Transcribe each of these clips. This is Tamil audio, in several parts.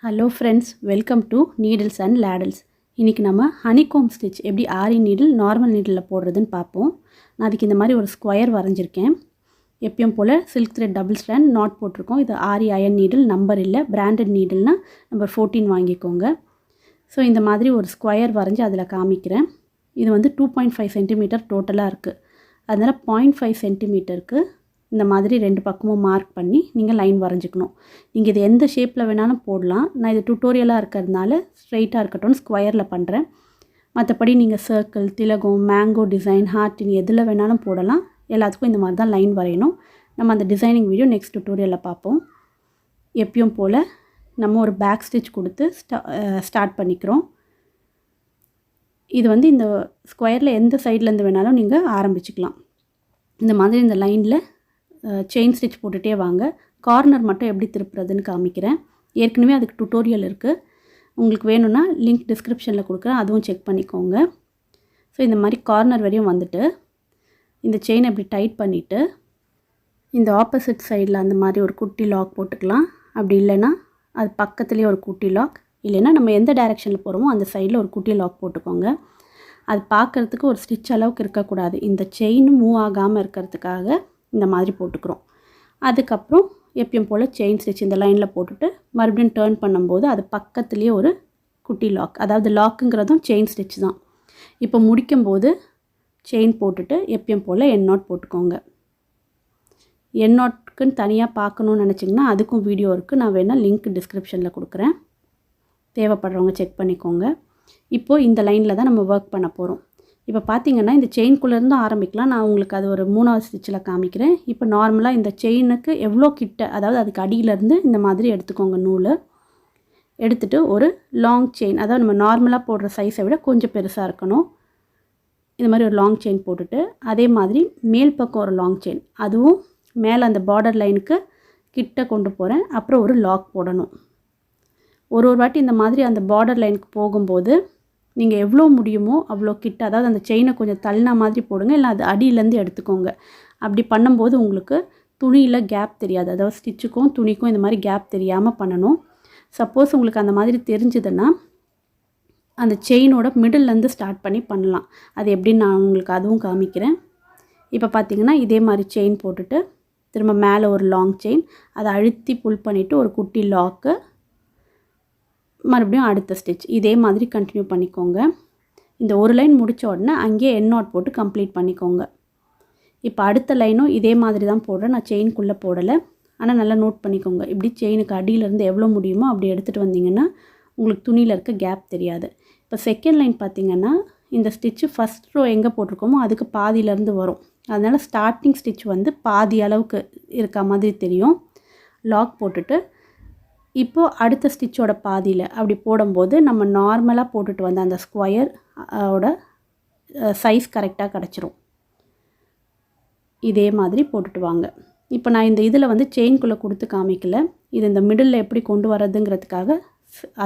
Hello friends, welcome to Needles and Ladles. இன்னைக்கு நம்ம honeycomb stitch எப்படி ஆரி நீடில் நார்மல் நீடில்ல போடுறதுன்னு பார்ப்போம். நான் அதுக்கு இந்த மாதிரி ஒரு ஸ்கொயர் வரைஞ்சிருக்கேன். எப்பவும் போல silk thread double strand knot போட்டுருக்கோம். இது ஆரி அயன் நீடில் நம்பர் இல்ல, branded நீடில்னா நம்பர் 14 வாங்கிக்கோங்க. ஸோ இந்த மாதிரி ஒரு ஸ்கொயர் வரைஞ்சி அதில் காமிக்கிறேன். இது வந்து 2.5 cm டோட்டலாக இருக்குது. அதனால் 0.5 cmக்கு இந்த மாதிரி ரெண்டு பக்கமும் மார்க் பண்ணி நீங்கள் லைன் வரைஞ்சிக்கணும். நீங்கள் இது எந்த ஷேப்பில் வேணாலும் போடலாம். நான் இது டுட்டோரியலாக இருக்கிறதுனால ஸ்ட்ரைட்டாக இருக்கட்டும் ஸ்கொயரில் பண்ணுறேன். மற்றபடி நீங்கள் சர்க்கிள், திலகம், மேங்கோ டிசைன், ஹார்ட்டின் எதில் வேணாலும் போடலாம். எல்லாத்துக்கும் இந்த மாதிரி தான் லைன் வரையணும். நம்ம அந்த டிசைனிங் வீடியோ நெக்ஸ்ட் டுட்டோரியலில் பார்ப்போம். எப்பயும் போல் நம்ம ஒரு பேக் ஸ்டிச் கொடுத்து ஸ்டார்ட் பண்ணிக்கிறோம். இது வந்து இந்த ஸ்கொயரில் எந்த சைட்லேருந்து வேணாலும் நீங்கள் ஆரம்பிச்சுக்கலாம். இந்த மாதிரி இந்த லைனில் செயின் ஸ்டிச் போட்டுகிட்டே வாங்க. கார்னர் மட்டும் எப்படி திருப்புறதுன்னு காமிக்கிறேன். ஏற்கனவே அதுக்கு டுட்டோரியல் இருக்குது. உங்களுக்கு வேணும்னா லிங்க் டிஸ்கிரிப்ஷனில் கொடுக்குறேன், அதுவும் செக் பண்ணிக்கோங்க. ஸோ இந்த மாதிரி கார்னர் வரையும் வந்துட்டு இந்த செயின் அப்படி டைட் பண்ணிவிட்டு இந்த ஆப்போசிட் சைடில் அந்த மாதிரி ஒரு குட்டி லாக் போட்டுக்கலாம். அப்படி இல்லைன்னா அது பக்கத்துலேயே ஒரு குட்டி லாக், இல்லைன்னா நம்ம எந்த டைரெக்ஷனில் போகிறோமோ அந்த சைடில் ஒரு குட்டி லாக் போட்டுக்கோங்க. அது பார்க்குறதுக்கு ஒரு ஸ்டிச் அளவுக்கு இருக்கக்கூடாது. இந்த செயின் மூவ் ஆகாமல் இருக்கிறதுக்காக இந்த மாதிரி போட்டுக்கிறோம். அதுக்கப்புறம் எப்பயும் போல் செயின் ஸ்டிச் இந்த லைனில் போட்டுட்டு மறுபடியும் டர்ன் பண்ணும்போது அது பக்கத்துலேயே ஒரு குட்டி லாக், அதாவது லாக்குங்கிறதும் செயின் ஸ்டிச் தான். இப்போ முடிக்கும்போது செயின் போட்டுட்டு எப்பயும் போல் என் நாட் போட்டுக்கோங்க. என் நாட்க்குன்னு தனியாக பார்க்கணுன்னு நினச்சிங்கன்னா அதுக்கும் வீடியோ இருக்குது. நான் வேணால் லிங்க் டிஸ்கிரிப்ஷனில் கொடுக்குறேன், தேவைப்படுறவங்க செக் பண்ணிக்கோங்க. இப்போது இந்த லைனில் தான் நம்ம ஒர்க் பண்ண போகிறோம். இப்போ பார்த்திங்கன்னா இந்த செயின்குள்ளேருந்து ஆரம்பிக்கலாம். நான் உங்களுக்கு அது ஒரு 3வது ஸ்டிச்சில் காமிக்கிறேன். இப்போ நார்மலாக இந்த செயினுக்கு எவ்வளோ கிட்ட, அதாவது அதுக்கு அடியிலேருந்து இந்த மாதிரி எடுத்துக்கோங்க. நூல் எடுத்துகிட்டு ஒரு லாங் செயின், அதாவது நம்ம நார்மலாக போடுற சைஸை விட கொஞ்சம் பெருசாக இருக்கணும். இந்த மாதிரி ஒரு லாங் செயின் போட்டுட்டு அதே மாதிரி மேல் பக்கம் ஒரு லாங் செயின், அதுவும் மேலே அந்த பார்டர் லைனுக்கு கிட்ட கொண்டு போகிறேன். அப்புறம் ஒரு லாக் போடணும். ஒரு வாட்டி இந்த மாதிரி அந்த பார்டர் லைனுக்கு போகும்போது நீங்கள் எவ்வளோ முடியுமோ அவ்வளோ கிட்ட, அதாவது அந்த செயினை கொஞ்சம் தள்ளின மாதிரி போடுங்க, இல்லை அது அடியிலேருந்து எடுத்துக்கோங்க. அப்படி பண்ணும்போது உங்களுக்கு துணியில் கேப் தெரியாது, அதாவது ஸ்டிச்சுக்கும் துணிக்கும் இந்த மாதிரி கேப் தெரியாமல் பண்ணணும். சப்போஸ் உங்களுக்கு அந்த மாதிரி தெரிஞ்சதுன்னா அந்த செயினோட மிடில்லேருந்து ஸ்டார்ட் பண்ணி பண்ணலாம். அது எப்படின்னு நான் உங்களுக்கு அதுவும் காமிக்கிறேன். இப்போ பார்த்திங்கன்னா இதே மாதிரி செயின் போட்டுட்டு திரும்ப மேலே ஒரு லாங் செயின், அதை அழுத்தி புல் பண்ணிவிட்டு ஒரு குட்டி லாக்கு, மறுபடியும் அடுத்த ஸ்டிச் இதே மாதிரி கண்டினியூ பண்ணிக்கோங்க. இந்த ஒரு லைன் முடித்த உடனே அங்கேயே என் நாட் போட்டு கம்ப்ளீட் பண்ணிக்கோங்க. இப்போ அடுத்த லைனும் இதே மாதிரி தான் போடுறேன். நான் செயின்குள்ளே போடலை, ஆனால் நல்லா நோட் பண்ணிக்கோங்க. இப்படி செயினுக்கு அடியிலேருந்து எவ்வளோ முடியுமோ அப்படி எடுத்துகிட்டு வந்தீங்கன்னா உங்களுக்கு துணியில் இருக்க கேப் தெரியாது. இப்போ செகண்ட் லைன் பார்த்திங்கன்னா இந்த ஸ்டிச்சு ஃபஸ்ட் ரோ எங்கே போட்டிருக்கோமோ அதுக்கு பாதியிலேருந்து வரும். அதனால் ஸ்டார்டிங் ஸ்டிச் வந்து பாதி அளவுக்கு இருக்க மாதிரி தெரியும். லாக் போட்டுட்டு இப்போது அடுத்த ஸ்டிச்சோட பாதியில் அப்படி போடும்போது நம்ம நார்மலாக போட்டுட்டு வந்த அந்த ஸ்கொயர் ஓட சைஸ் கரெக்டாக கிடச்சிரும். இதே மாதிரி போட்டுட்டு வாங்க. இப்போ நான் இந்த இதில் வந்து செயின்குள்ளே கொடுத்து காமிக்கல, இது இந்த மிடில் எப்படி கொண்டு வரதுங்கிறதுக்காக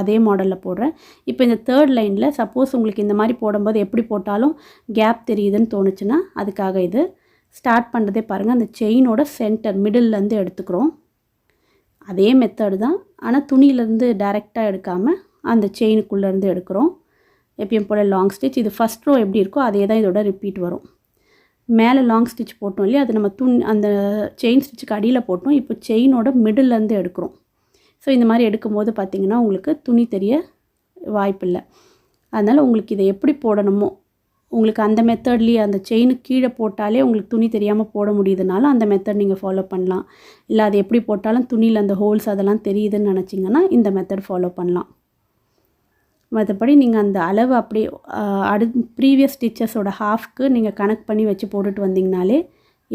அதே மாடலில் போடுறேன். இப்போ இந்த தேர்ட் லைனில் சப்போஸ் உங்களுக்கு இந்த மாதிரி போடும்போது எப்படி போட்டாலும் கேப் தெரியுதுன்னு தோணுச்சுன்னா அதுக்காக இது ஸ்டார்ட் பண்ணுறதே பாருங்கள். அந்த செயினோட சென்டர் மிடில்லேருந்து எடுத்துக்கிறோம். அதே மெத்தடு தான், ஆனால் துணியிலேருந்து டைரெக்டாக எடுக்காமல் அந்த செயினுக்குள்ளேருந்து எடுக்கிறோம். எப்பயும் போல் லாங் ஸ்டிச், இது ஃபஸ்ட் ரோ எப்படி இருக்கோ அதே தான் இதோட ரிப்பீட் வரும். மேலே லாங் ஸ்டிச் போட்டோம் இல்லையா, அது நம்ம அந்த செயின் ஸ்டிச்சுக்கு அடியில் போட்டோம். இப்போ செயினோட மிடில்லேருந்து எடுக்கிறோம். ஸோ இந்த மாதிரி எடுக்கும்போது பார்த்திங்கன்னா உங்களுக்கு துணி தெரிய வாய்ப்பில்லை. அதனால் உங்களுக்கு இதை எப்படி போடணுமோ உங்களுக்கு அந்த மெத்தட்லேயே அந்த செயினுக்கு கீழே போட்டாலே உங்களுக்கு துணி தெரியாமல் போட முடியுதுனால அந்த மெத்தட் நீங்கள் ஃபாலோ பண்ணலாம். இல்லை அது எப்படி போட்டாலும் துணியில் அந்த ஹோல்ஸ் அதெல்லாம் தெரியுதுன்னு நினச்சிங்கன்னா இந்த மெத்தட் ஃபாலோ பண்ணலாம். மற்றபடி நீங்கள் அந்த அளவு அப்படியே ப்ரீவியஸ் ஸ்டிச்சஸோட ஹாஃப்க்கு நீங்கள் கனெக்ட் பண்ணி வச்சு போட்டுட்டு வந்தீங்கனாலே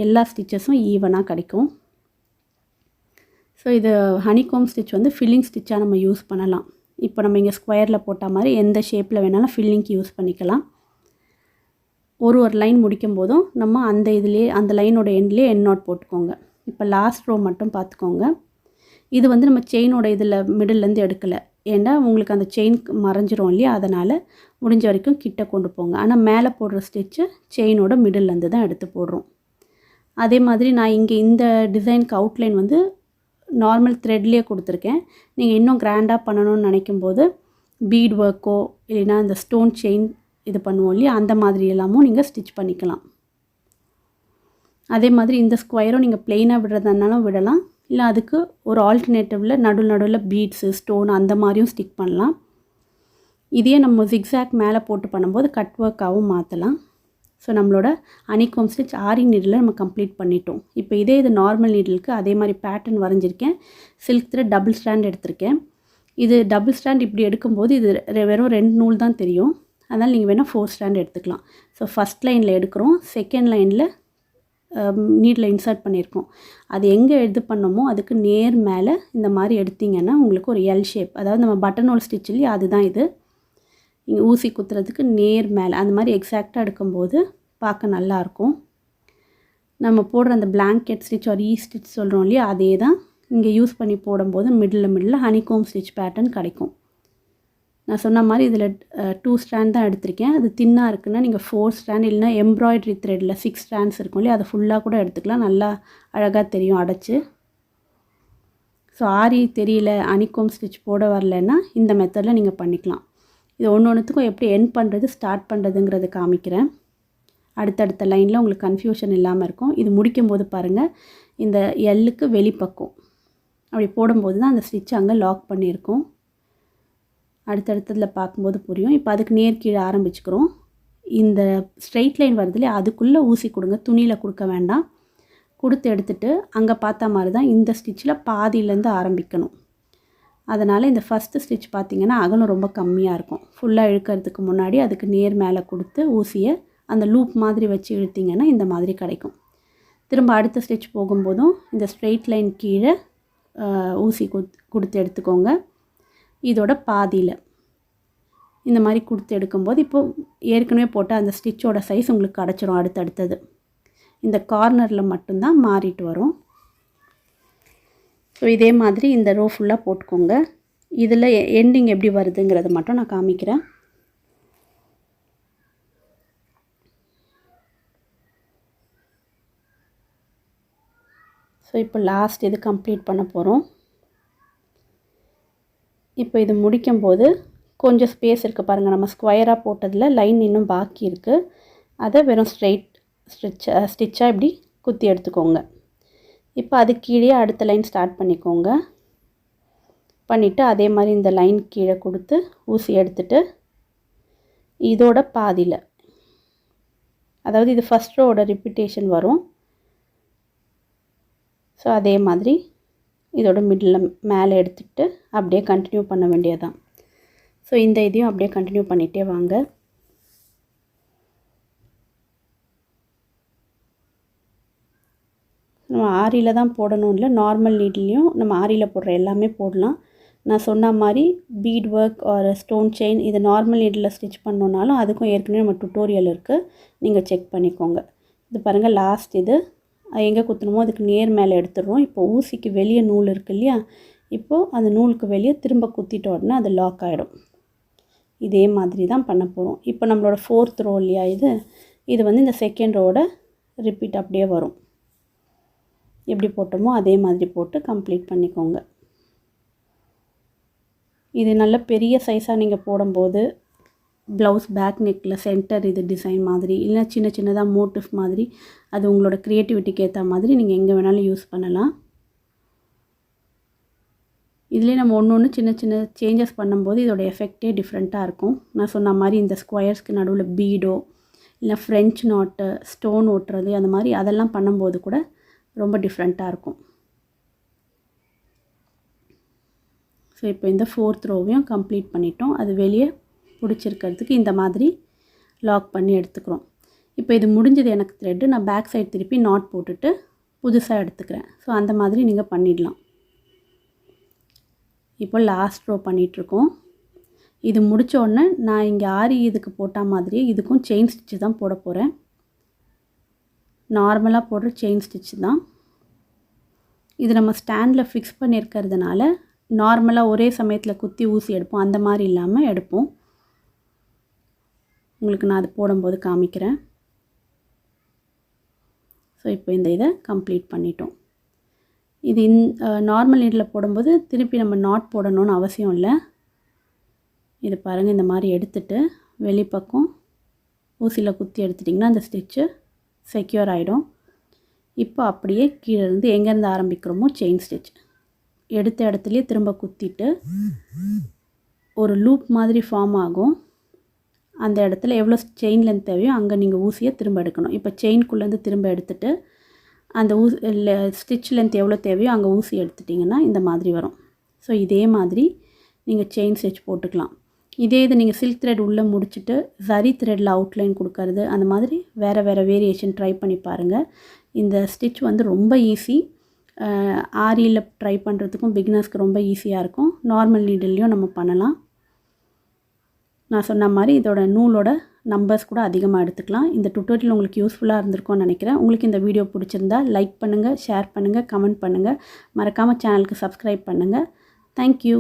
எல்லா ஸ்டிச்சஸும் ஈவனாக கிடைக்கும். ஸோ இது ஹனிகோம் ஸ்டிச் வந்து ஃபில்லிங் ஸ்டிச்சாக நம்ம யூஸ் பண்ணலாம். இப்போ நம்ம இங்கே ஸ்கொயரில் போட்ட மாதிரி எந்த ஷேப்பில் வேணாலும் ஃபில்லிங்க்கு யூஸ் பண்ணிக்கலாம். ஒரு லைன் முடிக்கும் போதும் நம்ம அந்த இதுலேயே அந்த லைனோட எண்ட்லேயே என் நாட் போட்டுக்கோங்க. இப்போ லாஸ்ட் ரோ மட்டும் பார்த்துக்கோங்க. இது வந்து நம்ம செயினோட இதில் மிடில்லேருந்து எடுக்கலை, ஏன்னா உங்களுக்கு அந்த செயின் மறைஞ்சிரும் இல்லையா, அதனால் முடிஞ்ச வரைக்கும் கிட்ட கொண்டு போங்க. ஆனால் மேலே போடுற ஸ்டிச்சு செயினோட மிடில்லேருந்து தான் எடுத்து போடுறோம். அதே மாதிரி நான் இங்கே இந்த டிசைனுக்கு அவுட்லைன் வந்து நார்மல் த்ரெட்லேயே கொடுத்துருக்கேன். நீங்கள் இன்னும் கிராண்டாக பண்ணணும்னு நினைக்கும்போது பீட் ஒர்க்கோ இல்லைன்னா இந்த ஸ்டோன் செயின் இது பண்ணுவோம் இல்லையா, அந்த மாதிரி எல்லாமும் நீங்கள் ஸ்டிச் பண்ணிக்கலாம். அதே மாதிரி இந்த ஸ்கொயரும் நீங்கள் ப்ளெயினாக விடுறதுனாலும் விடலாம், இல்லை அதுக்கு ஒரு ஆல்டர்னேட்டிவில் நடுவில் பீட்ஸு ஸ்டோன் அந்த மாதிரியும் ஸ்டிக் பண்ணலாம். இதையே நம்ம ஜிக்ஸாக் மேலே போட்டு பண்ணும்போது கட் ஒர்க்காகவும் மாற்றலாம். ஸோ நம்மளோட ஹனிகாம் ஸ்டிச் ஆரி நீடில் நம்ம கம்ப்ளீட் பண்ணிட்டோம். இப்போ இது நார்மல் நீடிலுக்கு அதே மாதிரி பேட்டர்ன் வரைஞ்சிருக்கேன். சில்க் த்ரெட் டபுள் ஸ்டாண்ட் எடுத்திருக்கேன். இது டபுள் ஸ்டாண்ட் இப்படி எடுக்கும்போது இது வெறும் 2 நூல் தான் தெரியும். அதனால் நீங்கள் வேணால் 4 ஸ்டாண்ட் எடுத்துக்கலாம். ஸோ ஃபஸ்ட் லைனில் எடுக்கிறோம், செகண்ட் லைனில் நீடில் இன்சர்ட் பண்ணியிருக்கோம். அது எங்கே இது பண்ணோமோ அதுக்கு நேர் மேலே இந்த மாதிரி எடுத்திங்கன்னா உங்களுக்கு ஒரு எல் ஷேப், அதாவது நம்ம பட்டன் ஹோல் ஸ்டிச் இல்லையா அதுதான் இது. இங்கே ஊசி குத்துறதுக்கு நேர் மேலே அந்த மாதிரி எக்ஸாக்டாக எடுக்கும்போது பார்க்க நல்லாயிருக்கும். நம்ம போடுற அந்த பிளாங்கெட் ஸ்டிச் ஒரு ஸ்டிச் சொல்கிறோம் இல்லையா, அதே தான் இங்கே யூஸ் பண்ணி போடும்போது மிடில் ஹனிகாம் ஸ்டிச் பேட்டர்ன் கிடைக்கும். நான் சொன்ன மாதிரி இதில் 2 ஸ்டாண்ட் தான் எடுத்திருக்கேன். அது தின்னாக இருக்குன்னா நீங்கள் 4 ஸ்டாண்ட் இல்லைனா எம்ப்ராய்டரி த்ரெட்டில் 6 ஸ்டாண்ட்ஸ் இருக்கும் இல்லையா, அதை ஃபுல்லாக கூட எடுத்துக்கலாம். நல்லா அழகாக தெரியும் அடைச்சி. ஸோ ஆரி தெரியல ஹனிகாம் ஸ்டிச் போட வரலன்னா இந்த மெத்தடில் நீங்கள் பண்ணிக்கலாம். இது ஒன்றுத்துக்கும் எப்படி எண்ட் பண்ணுறது ஸ்டார்ட் பண்ணுறதுங்கிறத காமிக்கிறேன். அடுத்தடுத்த லைனில் உங்களுக்கு கன்ஃபியூஷன் இல்லாமல் இருக்கும். இது முடிக்கும்போது பாருங்கள், இந்த எல்லுக்கு வெளிப்பக்கம் அப்படி போடும்போது தான் அந்த ஸ்டிச் அங்கே லாக் பண்ணியிருக்கோம். அடுத்தடுத்ததில் பார்க்கும்போது புரியும். இப்போ அதுக்கு நேர் கீழே ஆரம்பிச்சுக்கிறோம். இந்த ஸ்ட்ரெயிட் லைன் வருதுலையே அதுக்குள்ளே ஊசி கொடுங்க, துணியில் கொடுக்க வேண்டாம். கொடுத்து எடுத்துகிட்டு அங்கே பார்த்த மாதிரி தான் இந்த ஸ்டிச்சில் பாதியிலேருந்து ஆரம்பிக்கணும். அதனால் இந்த ஃபஸ்ட்டு ஸ்டிச் பார்த்திங்கன்னா அகலம் ரொம்ப கம்மியாக இருக்கும். ஃபுல்லாக இழுக்கிறதுக்கு முன்னாடி அதுக்கு நேர் மேலே கொடுத்து ஊசியை அந்த லூப் மாதிரி வச்சு இழுத்திங்கன்னா இந்த மாதிரி கிடைக்கும். திரும்ப அடுத்த ஸ்டிச் போகும்போதும் இந்த ஸ்ட்ரெயிட் லைன் கீழே ஊசி கொடுத்து எடுத்துக்கோங்க. இதோட பாதியில் இந்த மாதிரி கொடுத்து எடுக்கும்போது இப்போது ஏற்கனவே போட்ட அந்த ஸ்டிச்சோட சைஸ் உங்களுக்கு கிடச்சிரும். அடுத்தடுத்தது இந்த கார்னரில் மட்டும்தான் மாறிட்டு வரும். ஸோ இதே மாதிரி இந்த ரோ ஃபுல்லாக போட்டுக்கோங்க. இதில் எண்டிங் எப்படி வருதுங்கிறத மட்டும் நான் காமிக்கிறேன். ஸோ இப்போ லாஸ்ட் இது கம்ப்ளீட் பண்ண போகிறோம். இப்போ இது முடிக்கும்போது கொஞ்சம் ஸ்பேஸ் இருக்குது பாருங்கள். நம்ம ஸ்கொயராக போட்டதில் லைன் இன்னும் பாக்கி இருக்குது. அதை வெறும் ஸ்ட்ரெயிட் ஸ்டிச்சாக இப்படி குத்தி எடுத்துக்கோங்க. இப்போ அது கீழே அடுத்த லைன் ஸ்டார்ட் பண்ணிக்கோங்க. பண்ணிவிட்டு அதே மாதிரி இந்த லைன் கீழே கொடுத்து ஊசி எடுத்துகிட்டு இதோட பாதியில், அதாவது இது ஃபஸ்ட் ரோவோட ரிப்பீட்டேஷன் வரும். ஸோ அதே மாதிரி இதோட மிடில் மேலே எடுத்துக்கிட்டு அப்படியே கண்டினியூ பண்ண வேண்டியதுதான். ஸோ இந்த இதையும் அப்படியே கண்டினியூ பண்ணிகிட்டே வாங்க. நம்ம ஆரியில் தான் போடணும் இல்லை, நார்மல் நீட்லேயும் நம்ம ஆரியில் போடுற எல்லாமே போடலாம். நான் சொன்ன மாதிரி பீட் ஒர்க் ஒரு ஸ்டோன் செயின் இது நார்மல் நீடில் ஸ்டிச் பண்ணோன்னாலும் அதுக்கும் ஏற்கனவே நம்ம டுட்டோரியல் இருக்குது, நீங்கள் செக் பண்ணிக்கோங்க. இது பாருங்கள் லாஸ்ட் இது எங்கே குத்தணுமோ அதுக்கு நேர் மேலே எடுத்துடுறோம். இப்போ ஊசிக்கு வெளியே நூல் இருக்குது இல்லையா, இப்போது அந்த நூலுக்கு வெளியே திரும்ப குத்திட்ட உடனே அது லாக் ஆகிடும். இதே மாதிரி தான் பண்ண போகிறோம். இப்போ நம்மளோட 4th ரோ இல்லையா, இது வந்து இந்த செகண்ட் ரோவோட ரிப்பீட் அப்படியே வரும். எப்படி போட்டோமோ அதே மாதிரி போட்டு கம்ப்ளீட் பண்ணிக்கோங்க. இது நல்ல பெரிய சைஸாக நீங்கள் போடும்போது ப்ளவுஸ் பேக் நெக்கில் சென்டர் இது டிசைன் மாதிரி இல்லை சின்ன சின்னதாக மோட்டிவ் மாதிரி அது உங்களோட க்ரியேட்டிவிட்டிக்கு ஏற்ற மாதிரி நீங்கள் எங்கே வேணாலும் யூஸ் பண்ணலாம். இதுலேயே நம்ம ஒன்று சின்ன சின்ன சேஞ்சஸ் பண்ணும்போது இதோட எஃபெக்டே டிஃப்ரெண்ட்டாக இருக்கும். நான் சொன்ன மாதிரி இந்த ஸ்கொயர்ஸ்க்கு நடுவில் பீடோ இல்லை ஃப்ரெஞ்ச் நாட்டு ஸ்டோன் ஓட்டுறது அந்த மாதிரி அதெல்லாம் பண்ணும்போது கூட ரொம்ப டிஃப்ரெண்ட்டாக இருக்கும். ஸோ இப்போ இந்த 4th ரோவையும் கம்ப்ளீட் பண்ணிட்டோம். அது வெளியே பிடிச்சிருக்கிறதுக்கு இந்த மாதிரி லாக் பண்ணி எடுத்துக்கிறோம். இப்போ இது முடிஞ்சது எனக்கு த்ரெட்டு. நான் பேக் சைடு திருப்பி நாட் போட்டுட்டு புதுசாக எடுத்துக்கிறேன். ஸோ அந்த மாதிரி நீங்கள் பண்ணிடலாம். இப்போ லாஸ்ட் ரோ பண்ணிகிட்ருக்கோம். இது முடித்த உடனே நான் இங்கே ஆரி இதுக்கு போட்ட மாதிரியே இதுக்கும் செயின் ஸ்டிச்சு தான் போட போகிறேன். நார்மலாக போடுற செயின் ஸ்டிச்சு தான் இது. நம்ம ஸ்டாண்டில் ஃபிக்ஸ் பண்ணியிருக்கிறதுனால நார்மலாக ஒரே சமயத்தில் குத்தி ஊசி எடுப்போம், அந்த மாதிரி இல்லாமல் எடுப்போம். உங்களுக்கு நான் அது போடும்போது காமிக்கிறேன். ஸோ இப்போ இந்த இதை கம்ப்ளீட் பண்ணிட்டோம். இது நார்மல் நீடில் போடும்போது திருப்பி நம்ம நாட் போடணும்னு அவசியம் இல்லை. இது பாருங்கள், இந்த மாதிரி எடுத்துட்டு வெளிப்பக்கம் ஊசியில் குத்தி எடுத்துட்டிங்கன்னா அந்த ஸ்டிச்சு செக்யூர் ஆகிடும். இப்போ அப்படியே கீழே இருந்து எங்கேருந்து ஆரம்பிக்கிறோமோ செயின் ஸ்டிச் எடுத்த இடத்துலையே திரும்ப குத்திட்டு ஒரு லூப் மாதிரி ஃபார்ம் ஆகும். அந்த இடத்துல எவ்வளோ செயின் லென்த் தேவையோ அங்கே நீங்கள் ஊசியை திரும்ப எடுக்கணும். இப்போ செயின்குள்ளேருந்து திரும்ப எடுத்துகிட்டு அந்த ஸ்டிச் லென்த் எவ்வளோ தேவையோ அங்கே ஊசி எடுத்துட்டிங்கன்னா இந்த மாதிரி வரும். ஸோ இதே மாதிரி நீங்கள் செயின் ஸ்டிச் போட்டுக்கலாம். இதே இது நீங்கள் சில்க் த்ரெட் உள்ளே முடிச்சுட்டு சரி த்ரெட்டில் அவுட்லைன் கொடுக்கறது அந்த மாதிரி வேறு வேரியேஷன் ட்ரை பண்ணி பாருங்கள். இந்த ஸ்டிச் வந்து ரொம்ப ஈஸி. ஆரியில் ட்ரை பண்ணுறதுக்கும் பிகினர்ஸ்க்கு ரொம்ப ஈஸியாக இருக்கும். நார்மல் நீடில்லையும் நம்ம பண்ணலாம். நான் சொன்ன மாதிரி இதோட நூலோட நம்பர்ஸ் கூட அதிகமாக எடுத்துக்கலாம். இந்த டுட்டோரியல் உங்களுக்கு யூஸ்ஃபுல்லாக இருந்திருக்கும்னு நினைக்கிறேன். உங்களுக்கு இந்த வீடியோ பிடிச்சிருந்தா லைக் பண்ணுங்கள், ஷேர் பண்ணுங்கள், கமெண்ட் பண்ணுங்கள். மறக்காமல் சேனலுக்கு சப்ஸ்கிரைப் பண்ணுங்கள். தேங்க்யூ.